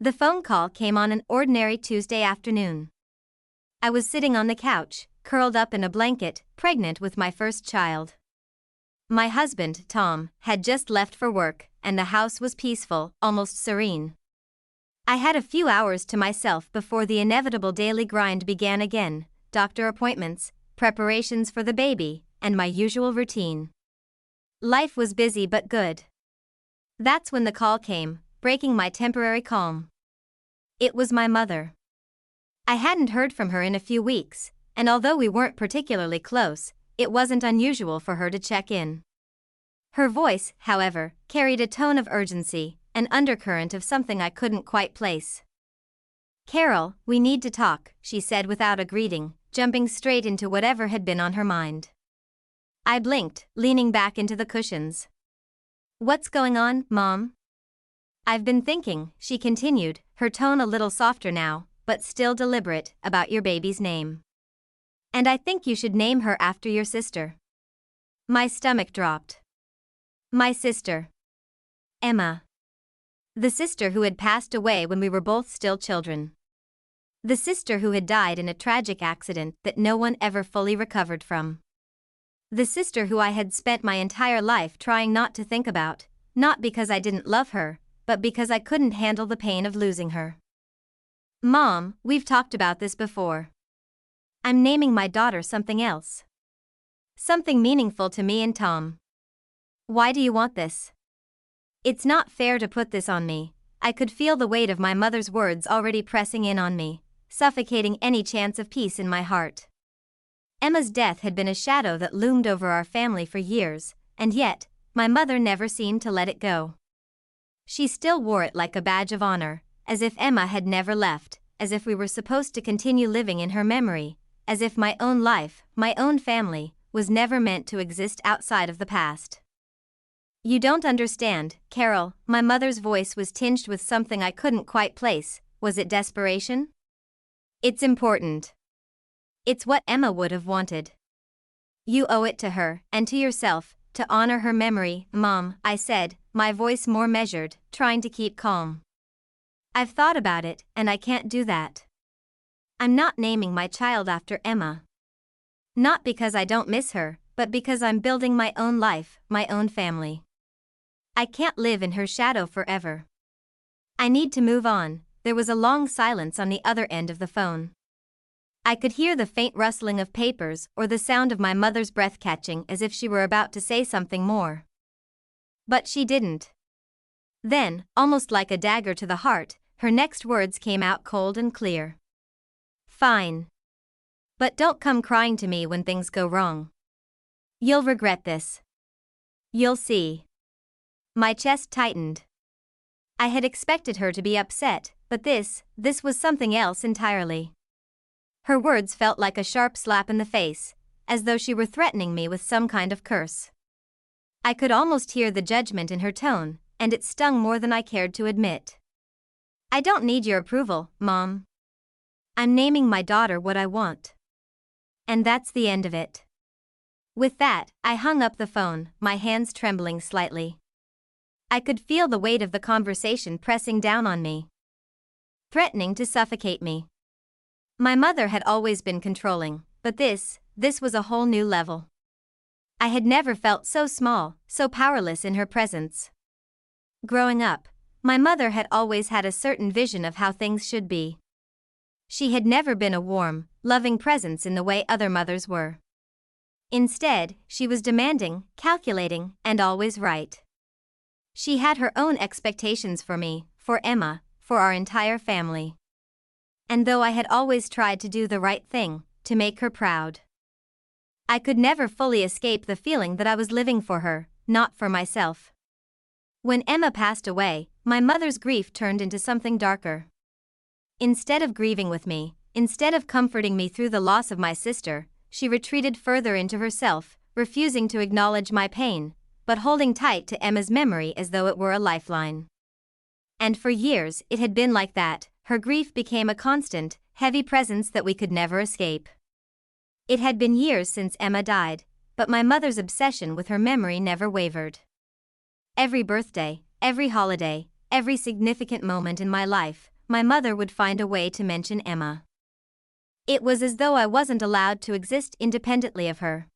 The phone call came on an ordinary Tuesday afternoon. I was sitting on the couch, curled up in a blanket, pregnant with my first child. My husband, Tom, had just left for work, and the house was peaceful, almost serene. I had a few hours to myself before the inevitable daily grind began again: doctor appointments, preparations for the baby, and my usual routine. Life was busy but good. That's when the call came, breaking my temporary calm. It was my mother. I hadn't heard from her in a few weeks, and although we weren't particularly close, it wasn't unusual for her to check in. Her voice, however, carried a tone of urgency, an undercurrent of something I couldn't quite place. "Carol, we need to talk," she said without a greeting, jumping straight into whatever had been on her mind. I blinked, leaning back into the cushions. "What's going on, Mom?" "I've been thinking," she continued, her tone a little softer now, but still deliberate, "about your baby's name. And I think you should name her after your sister." My stomach dropped. My sister. Emma. The sister who had passed away when we were both still children. The sister who had died in a tragic accident that no one ever fully recovered from. The sister who I had spent my entire life trying not to think about, not because I didn't love her, but because I couldn't handle the pain of losing her. "Mom, we've talked about this before. I'm naming my daughter something else. Something meaningful to me and Tom." "Why do you want this?" It's not fair to put this on me. I could feel the weight of my mother's words already pressing in on me, suffocating any chance of peace in my heart. Emma's death had been a shadow that loomed over our family for years, and yet, my mother never seemed to let it go. She still wore it like a badge of honor, as if Emma had never left, as if we were supposed to continue living in her memory, as if my own life, my own family, was never meant to exist outside of the past. "You don't understand, Carol," my mother's voice was tinged with something I couldn't quite place. Was it desperation? "It's important. It's what Emma would have wanted. You owe it to her, and to yourself, to honor her memory, Mom," I said, my voice more measured, trying to keep calm. "I've thought about it, and I can't do that. I'm not naming my child after Emma. Not because I don't miss her, but because I'm building my own life, my own family. I can't live in her shadow forever. I need to move on." There was a long silence on the other end of the phone. I could hear the faint rustling of papers or the sound of my mother's breath catching as if she were about to say something more. But she didn't. Then, almost like a dagger to the heart, her next words came out cold and clear. "Fine. But don't come crying to me when things go wrong. You'll regret this. You'll see." My chest tightened. I had expected her to be upset, but this was something else entirely. Her words felt like a sharp slap in the face, as though she were threatening me with some kind of curse. I could almost hear the judgment in her tone, and it stung more than I cared to admit. "I don't need your approval, Mom. I'm naming my daughter what I want. And that's the end of it." With that, I hung up the phone, my hands trembling slightly. I could feel the weight of the conversation pressing down on me, threatening to suffocate me. My mother had always been controlling, but this was a whole new level. I had never felt so small, so powerless in her presence. Growing up, my mother had always had a certain vision of how things should be. She had never been a warm, loving presence in the way other mothers were. Instead, she was demanding, calculating, and always right. She had her own expectations for me, for Emma, for our entire family. And though I had always tried to do the right thing, to make her proud, I could never fully escape the feeling that I was living for her, not for myself. When Emma passed away, my mother's grief turned into something darker. Instead of grieving with me, instead of comforting me through the loss of my sister, she retreated further into herself, refusing to acknowledge my pain, but holding tight to Emma's memory as though it were a lifeline. And for years it had been like that. Her grief became a constant, heavy presence that we could never escape. It had been years since Emma died, but my mother's obsession with her memory never wavered. Every birthday, every holiday, every significant moment in my life, my mother would find a way to mention Emma. It was as though I wasn't allowed to exist independently of her.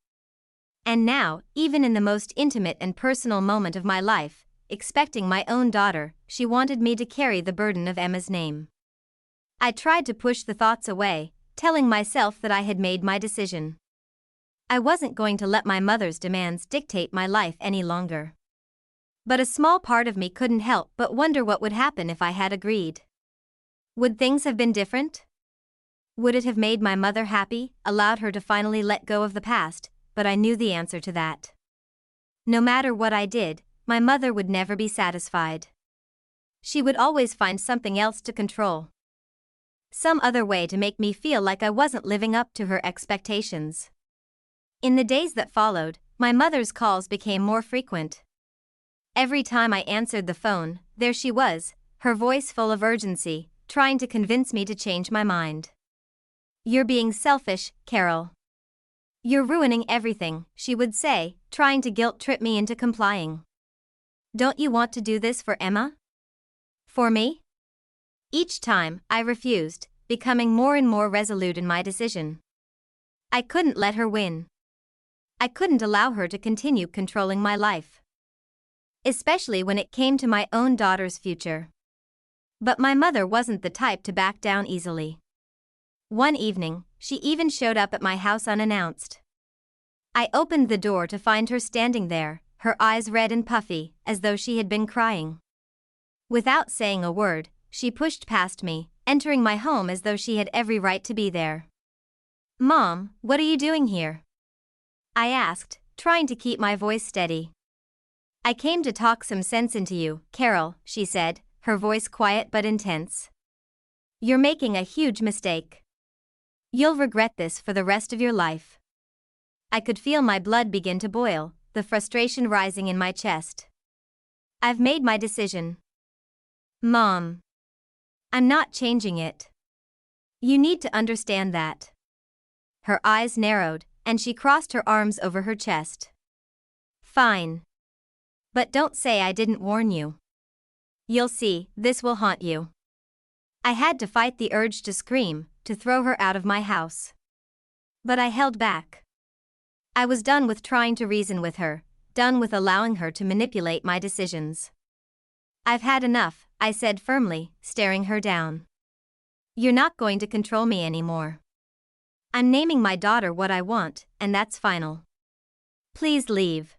And now, even in the most intimate and personal moment of my life, expecting my own daughter, she wanted me to carry the burden of Emma's name. I tried to push the thoughts away, telling myself that I had made my decision. I wasn't going to let my mother's demands dictate my life any longer. But a small part of me couldn't help but wonder what would happen if I had agreed. Would things have been different? Would it have made my mother happy, allowed her to finally let go of the past? But I knew the answer to that. No matter what I did, my mother would never be satisfied. She would always find something else to control. Some other way to make me feel like I wasn't living up to her expectations. In the days that followed, my mother's calls became more frequent. Every time I answered the phone, there she was, her voice full of urgency, trying to convince me to change my mind. "You're being selfish, Carol. You're ruining everything," she would say, trying to guilt-trip me into complying. "Don't you want to do this for Emma? For me?" Each time, I refused, becoming more and more resolute in my decision. I couldn't let her win. I couldn't allow her to continue controlling my life. Especially when it came to my own daughter's future. But my mother wasn't the type to back down easily. One evening, she even showed up at my house unannounced. I opened the door to find her standing there, her eyes red and puffy, as though she had been crying. Without saying a word, she pushed past me, entering my home as though she had every right to be there. "Mom, what are you doing here?" I asked, trying to keep my voice steady. "I came to talk some sense into you, Carol," she said, her voice quiet but intense. "You're making a huge mistake. You'll regret this for the rest of your life." I could feel my blood begin to boil, the frustration rising in my chest. "I've made my decision. Mom. I'm not changing it. You need to understand that." Her eyes narrowed, and she crossed her arms over her chest. "Fine. But don't say I didn't warn you. You'll see, this will haunt you." I had to fight the urge to scream, to throw her out of my house. But I held back. I was done with trying to reason with her, done with allowing her to manipulate my decisions. "I've had enough," I said firmly, staring her down. "You're not going to control me anymore. I'm naming my daughter what I want, and that's final. Please leave."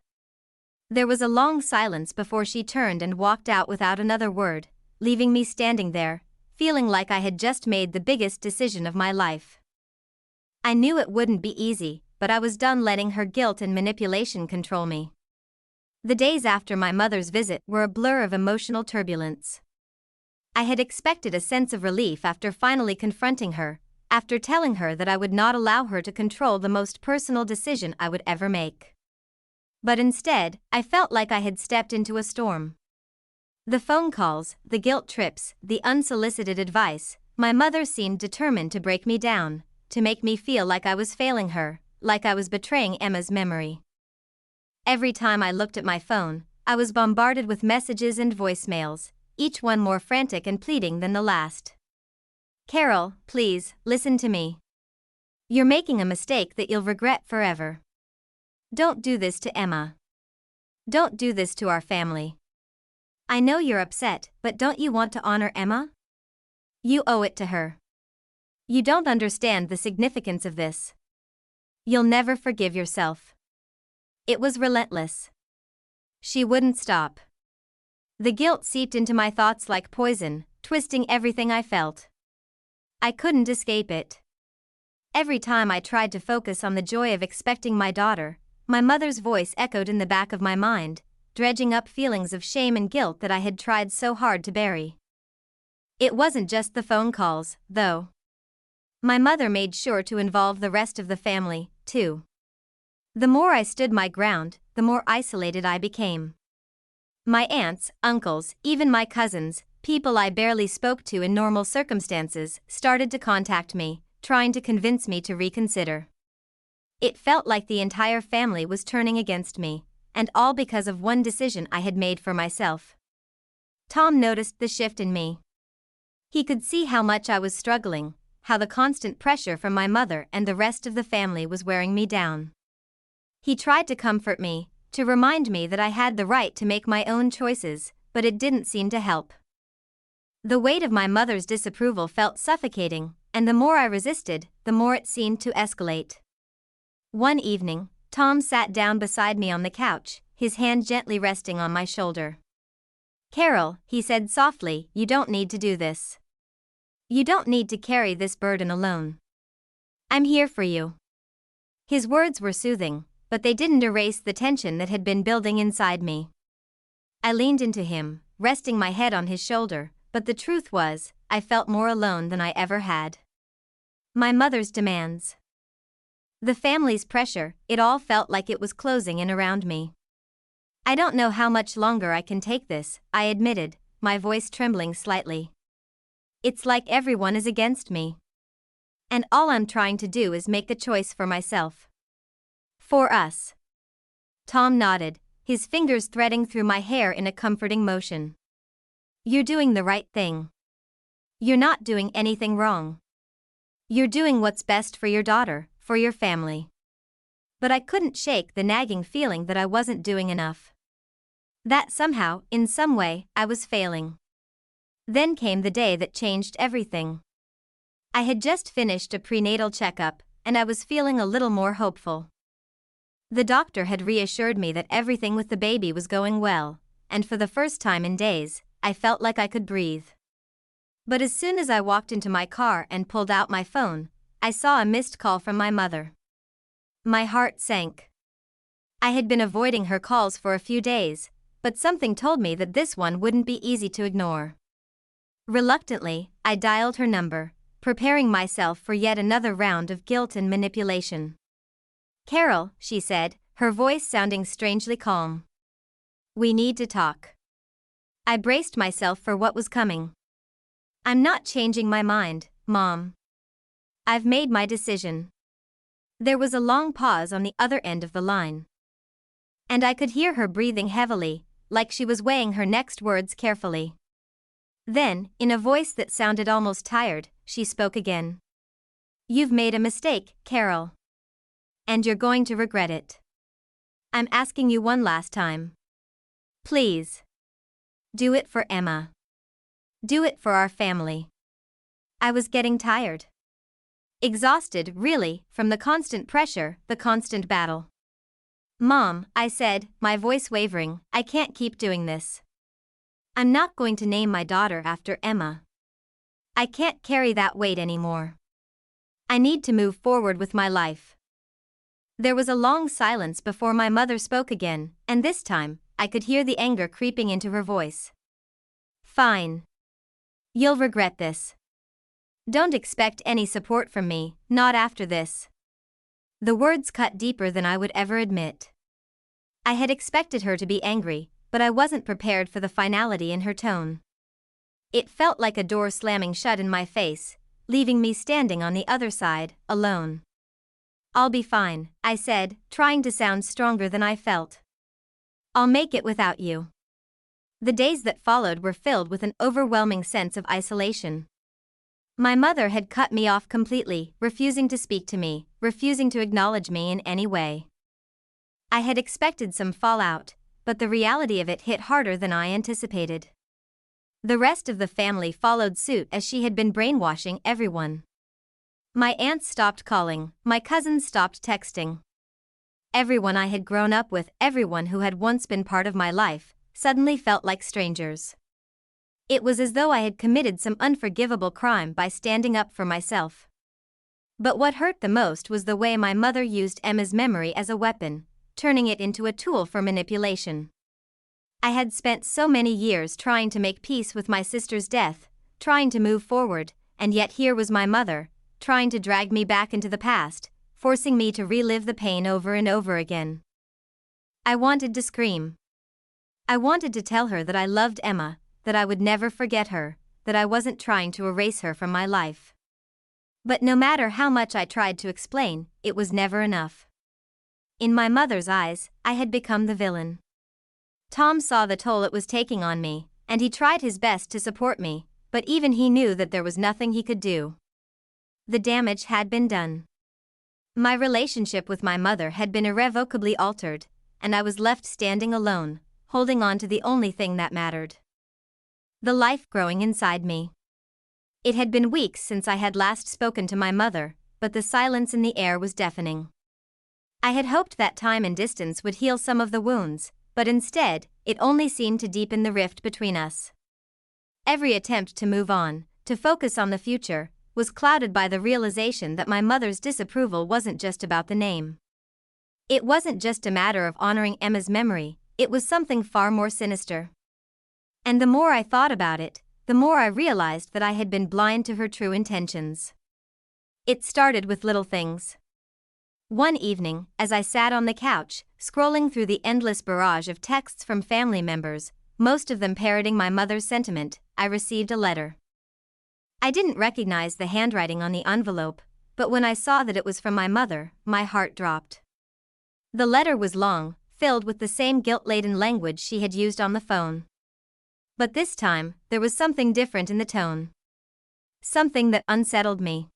There was a long silence before she turned and walked out without another word, leaving me standing there, feeling like I had just made the biggest decision of my life. I knew it wouldn't be easy, but I was done letting her guilt and manipulation control me. The days after my mother's visit were a blur of emotional turbulence. I had expected a sense of relief after finally confronting her, after telling her that I would not allow her to control the most personal decision I would ever make. But instead, I felt like I had stepped into a storm. The phone calls, the guilt trips, the unsolicited advice, my mother seemed determined to break me down, to make me feel like I was failing her, like I was betraying Emma's memory. Every time I looked at my phone, I was bombarded with messages and voicemails, each one more frantic and pleading than the last. "Carol, please, listen to me. You're making a mistake that you'll regret forever. Don't do this to Emma. Don't do this to our family. I know you're upset, but don't you want to honor Emma? You owe it to her. You don't understand the significance of this. You'll never forgive yourself." It was relentless. She wouldn't stop. The guilt seeped into my thoughts like poison, twisting everything I felt. I couldn't escape it. Every time I tried to focus on the joy of expecting my daughter, my mother's voice echoed in the back of my mind, dredging up feelings of shame and guilt that I had tried so hard to bury. It wasn't just the phone calls, though. My mother made sure to involve the rest of the family, too. The more I stood my ground, the more isolated I became. My aunts, uncles, even my cousins, people I barely spoke to in normal circumstances, started to contact me, trying to convince me to reconsider. It felt like the entire family was turning against me, and all because of one decision I had made for myself. Tom noticed the shift in me. He could see how much I was struggling, how the constant pressure from my mother and the rest of the family was wearing me down. He tried to comfort me, to remind me that I had the right to make my own choices, but it didn't seem to help. The weight of my mother's disapproval felt suffocating, and the more I resisted, the more it seemed to escalate. One evening, Tom sat down beside me on the couch, his hand gently resting on my shoulder. "Carol," he said softly, "you don't need to do this. You don't need to carry this burden alone. I'm here for you." His words were soothing, but they didn't erase the tension that had been building inside me. I leaned into him, resting my head on his shoulder, but the truth was, I felt more alone than I ever had. My mother's demands, the family's pressure, it all felt like it was closing in around me. "I don't know how much longer I can take this," I admitted, my voice trembling slightly. "It's like everyone is against me. And all I'm trying to do is make a choice for myself. For us." Tom nodded, his fingers threading through my hair in a comforting motion. "You're doing the right thing. You're not doing anything wrong. You're doing what's best for your daughter, for your family." But I couldn't shake the nagging feeling that I wasn't doing enough. That somehow, in some way, I was failing. Then came the day that changed everything. I had just finished a prenatal checkup, and I was feeling a little more hopeful. The doctor had reassured me that everything with the baby was going well, and for the first time in days, I felt like I could breathe. But as soon as I walked into my car and pulled out my phone, I saw a missed call from my mother. My heart sank. I had been avoiding her calls for a few days, but something told me that this one wouldn't be easy to ignore. Reluctantly, I dialed her number, preparing myself for yet another round of guilt and manipulation. "Carol," she said, her voice sounding strangely calm. "We need to talk." I braced myself for what was coming. "I'm not changing my mind, Mom. I've made my decision." There was a long pause on the other end of the line. And I could hear her breathing heavily, like she was weighing her next words carefully. Then, in a voice that sounded almost tired, she spoke again. "You've made a mistake, Carol. And you're going to regret it. I'm asking you one last time. Please. Do it for Emma. Do it for our family." I was getting tired. Exhausted, really, from the constant pressure, the constant battle. "Mom," I said, my voice wavering, "I can't keep doing this. I'm not going to name my daughter after Emma. I can't carry that weight anymore. I need to move forward with my life." There was a long silence before my mother spoke again, and this time, I could hear the anger creeping into her voice. "Fine. You'll regret this. Don't expect any support from me, not after this." The words cut deeper than I would ever admit. I had expected her to be angry, but I wasn't prepared for the finality in her tone. It felt like a door slamming shut in my face, leaving me standing on the other side, alone. "I'll be fine," I said, trying to sound stronger than I felt. "I'll make it without you." The days that followed were filled with an overwhelming sense of isolation. My mother had cut me off completely, refusing to speak to me, refusing to acknowledge me in any way. I had expected some fallout, but the reality of it hit harder than I anticipated. The rest of the family followed suit as she had been brainwashing everyone. My aunts stopped calling, my cousins stopped texting. Everyone I had grown up with, everyone who had once been part of my life, suddenly felt like strangers. It was as though I had committed some unforgivable crime by standing up for myself. But what hurt the most was the way my mother used Emma's memory as a weapon, turning it into a tool for manipulation. I had spent so many years trying to make peace with my sister's death, trying to move forward, and yet here was my mother, trying to drag me back into the past, forcing me to relive the pain over and over again. I wanted to scream. I wanted to tell her that I loved Emma, that I would never forget her, that I wasn't trying to erase her from my life. But no matter how much I tried to explain, it was never enough. In my mother's eyes, I had become the villain. Tom saw the toll it was taking on me, and he tried his best to support me, but even he knew that there was nothing he could do. The damage had been done. My relationship with my mother had been irrevocably altered, and I was left standing alone, holding on to the only thing that mattered. The life growing inside me. It had been weeks since I had last spoken to my mother, but the silence in the air was deafening. I had hoped that time and distance would heal some of the wounds, but instead, it only seemed to deepen the rift between us. Every attempt to move on, to focus on the future, was clouded by the realization that my mother's disapproval wasn't just about the name. It wasn't just a matter of honoring Emma's memory, it was something far more sinister. And the more I thought about it, the more I realized that I had been blind to her true intentions. It started with little things. One evening, as I sat on the couch, scrolling through the endless barrage of texts from family members, most of them parroting my mother's sentiment, I received a letter. I didn't recognize the handwriting on the envelope, but when I saw that it was from my mother, my heart dropped. The letter was long, filled with the same guilt-laden language she had used on the phone. But this time, there was something different in the tone. Something that unsettled me.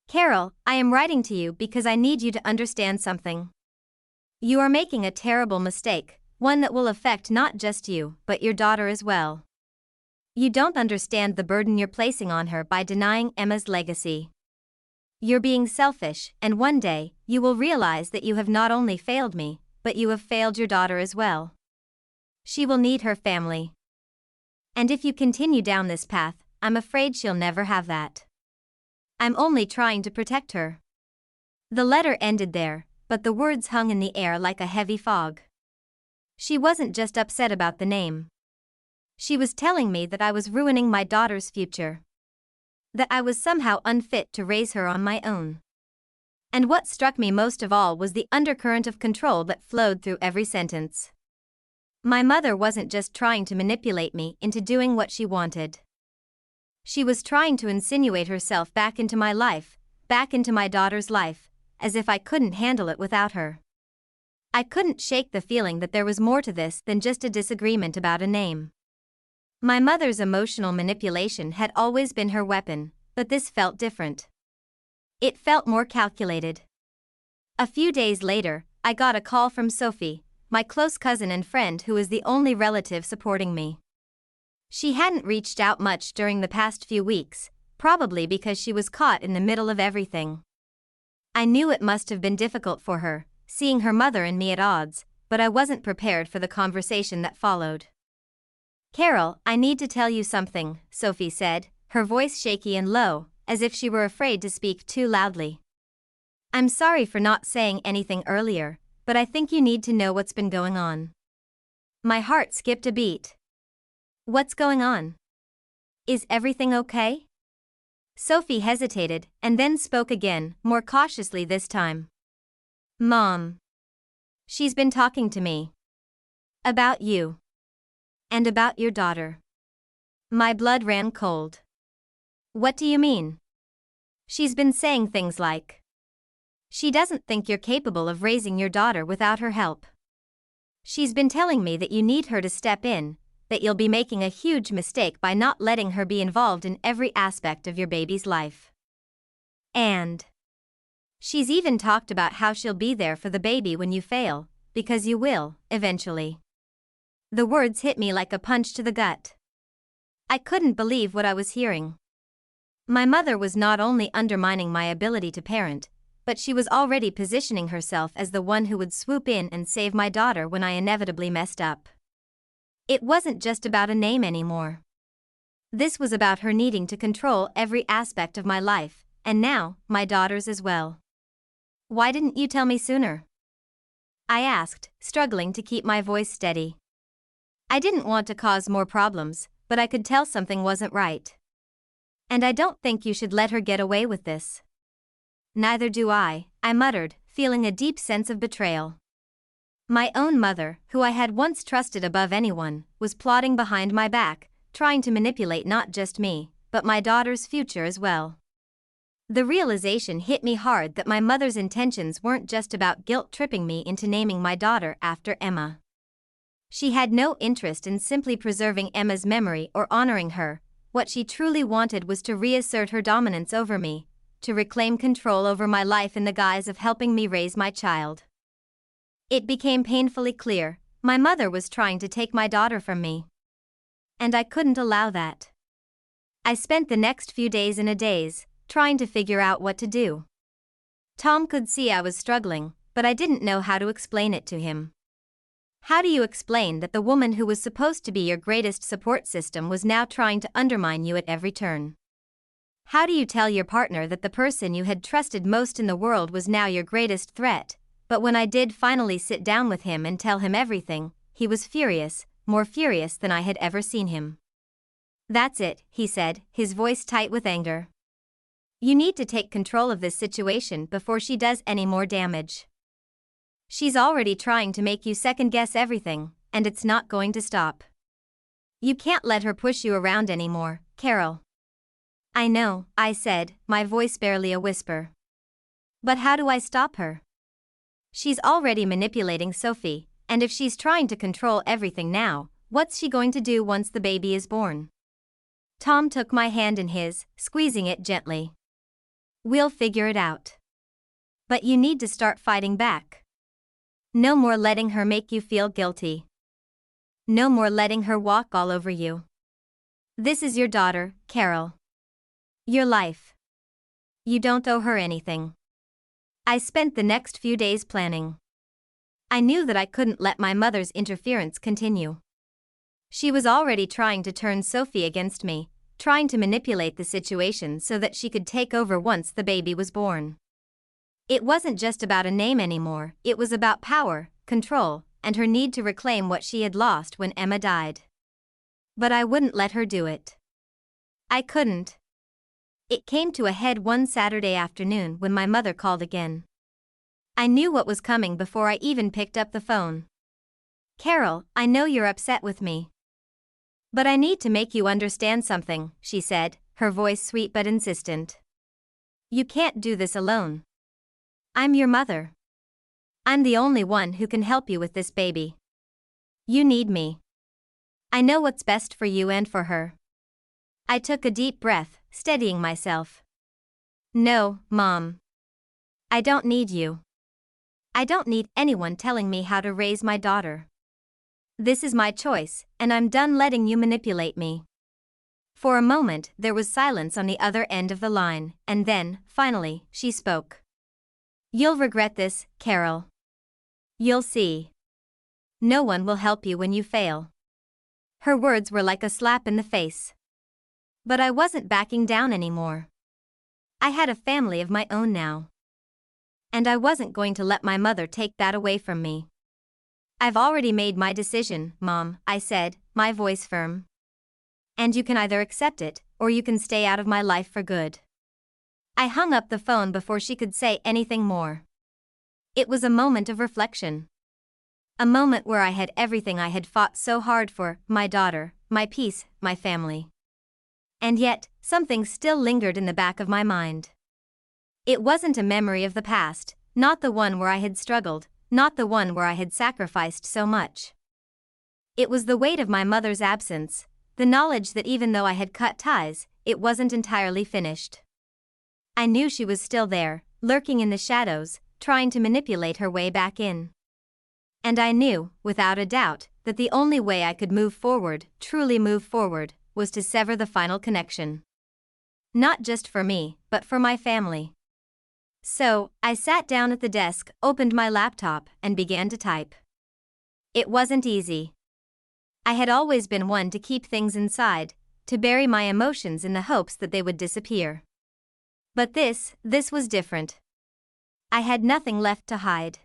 "Carol, I am writing to you because I need you to understand something. You are making a terrible mistake, one that will affect not just you, but your daughter as well. You don't understand the burden you're placing on her by denying Emma's legacy. You're being selfish, and one day, you will realize that you have not only failed me, but you have failed your daughter as well. She will need her family. And if you continue down this path, I'm afraid she'll never have that. I'm only trying to protect her." The letter ended there, but the words hung in the air like a heavy fog. She wasn't just upset about the name. She was telling me that I was ruining my daughter's future. That I was somehow unfit to raise her on my own. And what struck me most of all was the undercurrent of control that flowed through every sentence. My mother wasn't just trying to manipulate me into doing what she wanted. She was trying to insinuate herself back into my life, back into my daughter's life, as if I couldn't handle it without her. I couldn't shake the feeling that there was more to this than just a disagreement about a name. My mother's emotional manipulation had always been her weapon, but this felt different. It felt more calculated. A few days later, I got a call from Sophie, my close cousin and friend who was the only relative supporting me. She hadn't reached out much during the past few weeks, probably because she was caught in the middle of everything. I knew it must have been difficult for her, seeing her mother and me at odds, but I wasn't prepared for the conversation that followed. "Carol, I need to tell you something," Sophie said, her voice shaky and low, as if she were afraid to speak too loudly. "I'm sorry for not saying anything earlier, but I think you need to know what's been going on." My heart skipped a beat. "What's going on? Is everything okay?" Sophie hesitated and then spoke again, more cautiously this time. "Mom. She's been talking to me. About you. And about your daughter." My blood ran cold. "What do you mean?" "She's been saying things like, she doesn't think you're capable of raising your daughter without her help. She's been telling me that you need her to step in, that you'll be making a huge mistake by not letting her be involved in every aspect of your baby's life. And she's even talked about how she'll be there for the baby when you fail, because you will, eventually." The words hit me like a punch to the gut. I couldn't believe what I was hearing. My mother was not only undermining my ability to parent, but she was already positioning herself as the one who would swoop in and save my daughter when I inevitably messed up. It wasn't just about a name anymore. This was about her needing to control every aspect of my life, and now, my daughter's as well. "Why didn't you tell me sooner?" I asked, struggling to keep my voice steady. I didn't want to cause more problems, but I could tell something wasn't right. "And I don't think you should let her get away with this." "Neither do I muttered, feeling a deep sense of betrayal. My own mother, who I had once trusted above anyone, was plotting behind my back, trying to manipulate not just me, but my daughter's future as well. The realization hit me hard that my mother's intentions weren't just about guilt-tripping me into naming my daughter after Emma. She had no interest in simply preserving Emma's memory or honoring her, what she truly wanted was to reassert her dominance over me, to reclaim control over my life in the guise of helping me raise my child. It became painfully clear, my mother was trying to take my daughter from me. And I couldn't allow that. I spent the next few days in a daze, trying to figure out what to do. Tom could see I was struggling, but I didn't know how to explain it to him. How do you explain that the woman who was supposed to be your greatest support system was now trying to undermine you at every turn? How do you tell your partner that the person you had trusted most in the world was now your greatest threat? But when I did finally sit down with him and tell him everything, he was furious, more furious than I had ever seen him. "That's it," he said, his voice tight with anger. "You need to take control of this situation before she does any more damage. She's already trying to make you second-guess everything, and it's not going to stop. You can't let her push you around anymore, Carol." "I know," I said, my voice barely a whisper. "But how do I stop her? She's already manipulating Sophie, and if she's trying to control everything now, what's she going to do once the baby is born?" Tom took my hand in his, squeezing it gently. "We'll figure it out. But you need to start fighting back. No more letting her make you feel guilty. No more letting her walk all over you. This is your daughter, Carol. Your life. You don't owe her anything." I spent the next few days planning. I knew that I couldn't let my mother's interference continue. She was already trying to turn Sophie against me, trying to manipulate the situation so that she could take over once the baby was born. It wasn't just about a name anymore, it was about power, control, and her need to reclaim what she had lost when Emma died. But I wouldn't let her do it. I couldn't. It came to a head one Saturday afternoon when my mother called again. I knew what was coming before I even picked up the phone. "Carol, I know you're upset with me. But I need to make you understand something," she said, her voice sweet but insistent. "You can't do this alone. I'm your mother. I'm the only one who can help you with this baby. You need me. I know what's best for you and for her." I took a deep breath, steadying myself. "No, Mom. I don't need you. I don't need anyone telling me how to raise my daughter. This is my choice, and I'm done letting you manipulate me." For a moment, there was silence on the other end of the line, and then, finally, she spoke. "You'll regret this, Carol. You'll see. No one will help you when you fail." Her words were like a slap in the face. But I wasn't backing down anymore. I had a family of my own now. And I wasn't going to let my mother take that away from me. "I've already made my decision, Mom," I said, my voice firm. "And you can either accept it, or you can stay out of my life for good." I hung up the phone before she could say anything more. It was a moment of reflection. A moment where I had everything I had fought so hard for, my daughter, my peace, my family. And yet, something still lingered in the back of my mind. It wasn't a memory of the past, not the one where I had struggled, not the one where I had sacrificed so much. It was the weight of my mother's absence, the knowledge that even though I had cut ties, it wasn't entirely finished. I knew she was still there, lurking in the shadows, trying to manipulate her way back in. And I knew, without a doubt, that the only way I could move forward, truly move forward, was to sever the final connection. Not just for me, but for my family. So, I sat down at the desk, opened my laptop, and began to type. It wasn't easy. I had always been one to keep things inside, to bury my emotions in the hopes that they would disappear. But this was different. I had nothing left to hide.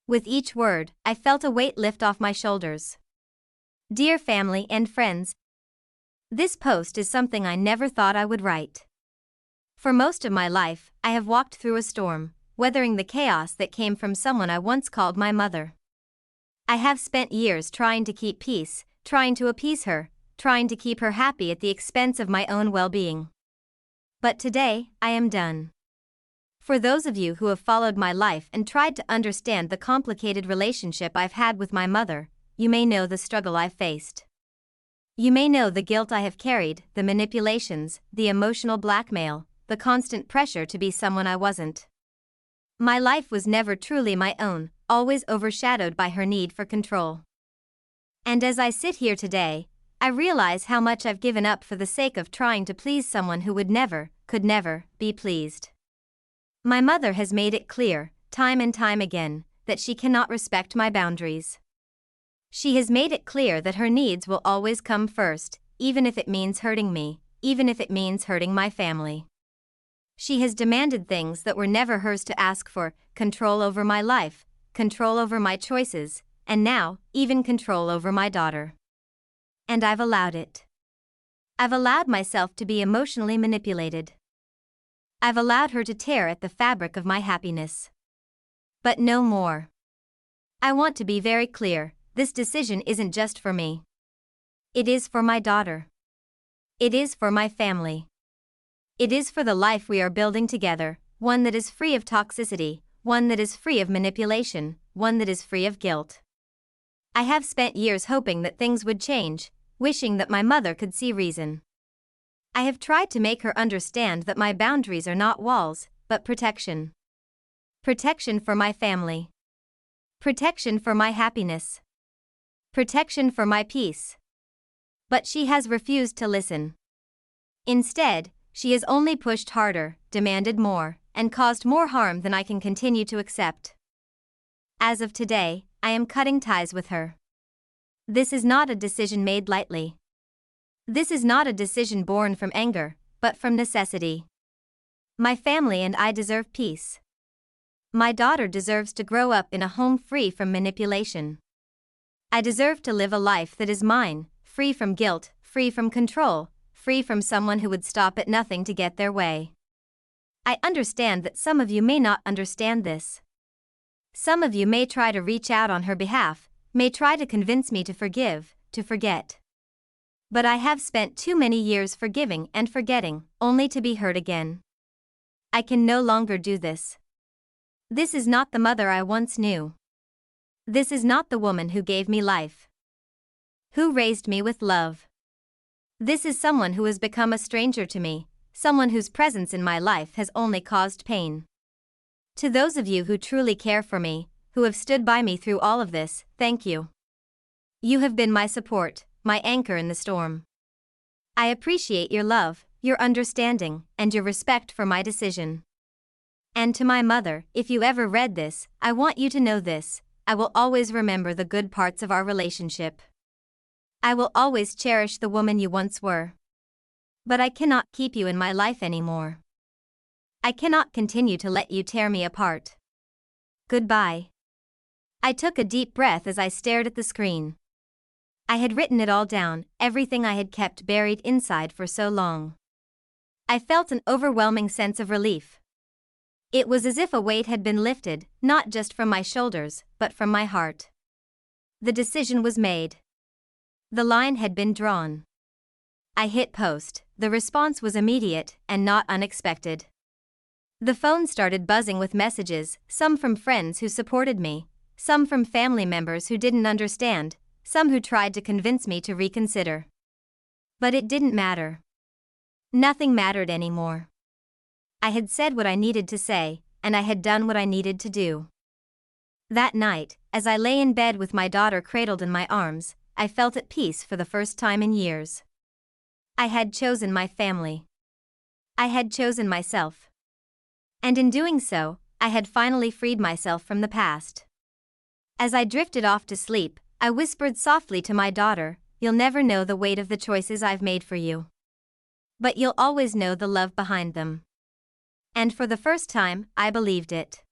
With each word, I felt a weight lift off my shoulders. Dear family and friends, this post is something I never thought I would write. For most of my life, I have walked through a storm, weathering the chaos that came from someone I once called my mother. I have spent years trying to keep peace, trying to appease her, trying to keep her happy at the expense of my own well-being. But today, I am done. For those of you who have followed my life and tried to understand the complicated relationship I've had with my mother, you may know the struggle I've faced. You may know the guilt I have carried, the manipulations, the emotional blackmail, the constant pressure to be someone I wasn't. My life was never truly my own, always overshadowed by her need for control. And as I sit here today, I realize how much I've given up for the sake of trying to please someone who would never, could never, be pleased. My mother has made it clear, time and time again, that she cannot respect my boundaries. She has made it clear that her needs will always come first, even if it means hurting me, even if it means hurting my family. She has demanded things that were never hers to ask for: control over my life, control over my choices, and now, even control over my daughter. And I've allowed it. I've allowed myself to be emotionally manipulated. I've allowed her to tear at the fabric of my happiness. But no more. I want to be very clear, this decision isn't just for me. It is for my daughter. It is for my family. It is for the life we are building together, one that is free of toxicity, one that is free of manipulation, one that is free of guilt. I have spent years hoping that things would change, wishing that my mother could see reason. I have tried to make her understand that my boundaries are not walls, but protection. Protection for my family. Protection for my happiness. Protection for my peace. But she has refused to listen. Instead, she has only pushed harder, demanded more, and caused more harm than I can continue to accept. As of today, I am cutting ties with her. This is not a decision made lightly. This is not a decision born from anger, but from necessity. My family and I deserve peace. My daughter deserves to grow up in a home free from manipulation. I deserve to live a life that is mine, free from guilt, free from control, free from someone who would stop at nothing to get their way. I understand that some of you may not understand this. Some of you may try to reach out on her behalf, may try to convince me to forgive, to forget. But I have spent too many years forgiving and forgetting, only to be hurt again. I can no longer do this. This is not the mother I once knew. This is not the woman who gave me life, who raised me with love. This is someone who has become a stranger to me, someone whose presence in my life has only caused pain. To those of you who truly care for me, who have stood by me through all of this, thank you. You have been my support, my anchor in the storm. I appreciate your love, your understanding, and your respect for my decision. And to my mother, if you ever read this, I want you to know this: I will always remember the good parts of our relationship. I will always cherish the woman you once were. But I cannot keep you in my life anymore. I cannot continue to let you tear me apart. Goodbye. I took a deep breath as I stared at the screen. I had written it all down, everything I had kept buried inside for so long. I felt an overwhelming sense of relief. It was as if a weight had been lifted, not just from my shoulders, but from my heart. The decision was made. The line had been drawn. I hit post. The response was immediate and not unexpected. The phone started buzzing with messages, some from friends who supported me, some from family members who didn't understand, some who tried to convince me to reconsider. But it didn't matter. Nothing mattered anymore. I had said what I needed to say, and I had done what I needed to do. That night, as I lay in bed with my daughter cradled in my arms, I felt at peace for the first time in years. I had chosen my family. I had chosen myself. And in doing so, I had finally freed myself from the past. As I drifted off to sleep, I whispered softly to my daughter, "You'll never know the weight of the choices I've made for you. But you'll always know the love behind them." And for the first time, I believed it.